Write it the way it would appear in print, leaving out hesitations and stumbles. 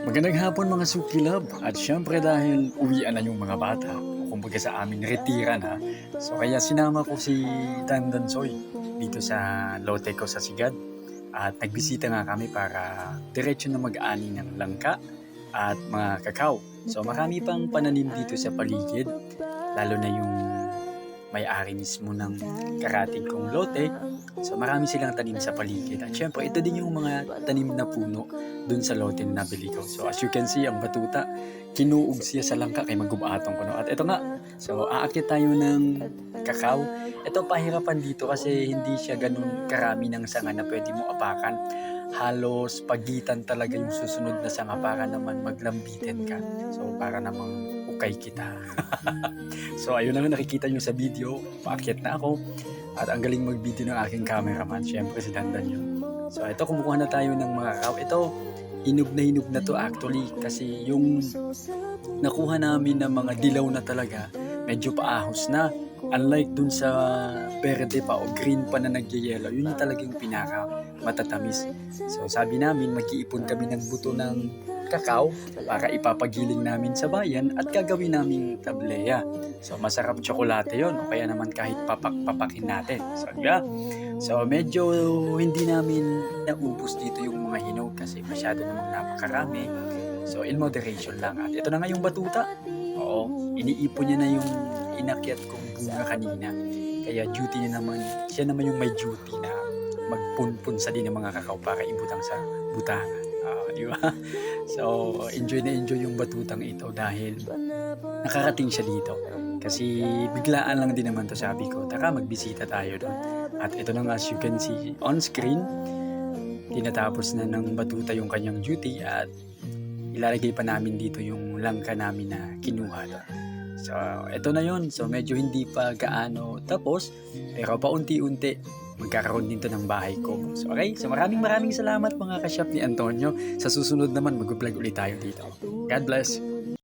Magandang hapon mga sukilab at syempre dahil uwian na yung mga bata o kumbaga sa amin retiran ha. So kaya sinama ko si Dandansoy dito sa lote ko sa Sigad at nagbisita nga kami para diretso na mag-ani ng langka at mga kakao. So marami pang pananim dito sa paligid lalo na yung may-ari mismo ng karatig kong lote. So marami silang tanim sa paligid. At syempre, ito din yung mga tanim na puno dun sa lote na nabili ko. So as you can see, ang batuta, kinuog siya sa langka kay magubatong ko. No? At ito nga, so aakit tayo ng kakao. Ito pahirapan dito kasi hindi siya ganun karami ng sanga na pwede mo apakan. Halos pagitan talaga yung susunod na sanga para naman maglambitin ka. So para namang ukay kita. So ayun na nga nakikita nyo sa video, paakyat na ako at ang galing mag-video ng aking cameraman, syempre si Dandan yun. So ito kumukuha na tayo ng mga kakao. Ito hinog na to actually kasi yung nakuha namin ng mga dilaw na talaga medyo paahos na. Unlike dun sa verde pa o green pa na nagyayelo, yun yung talagang pinaka matatamis. So sabi namin mag-iipon kami ng buto ng kakao para ipapagiling namin sa bayan at gagawin naming tableya. So masarap tsokolate yon o kaya naman kahit papakin natin. So diba? So medyo hindi namin naubos dito yung mga hinog kasi masyado namang napakarami. So in moderation lang. At ito na nga yung batuta. Oo, iniipon niya na yung inakyat kong bunga kanina. Kaya duty niya naman, siya naman yung may duty na magpunpun sa din ng mga kakao para ibutang sa butangan. Di ba? So, enjoy na enjoy yung batutang ito dahil nakarating siya dito. Kasi biglaan lang din naman to, sabi ko, taka magbisita tayo doon. At ito na nga, as you can see on screen, tinatapos na ng batuta yung kanyang duty at ilalagay pa namin dito yung langka namin na kinuha doon. So, ito na yon. So, medyo hindi pa gaano tapos, pero paunti-unti magkakaroon din to ng bahay ko. So, okay. So, maraming salamat mga kasyap ni Antonio. Sa susunod naman, mag-vlog ulit tayo dito. God bless.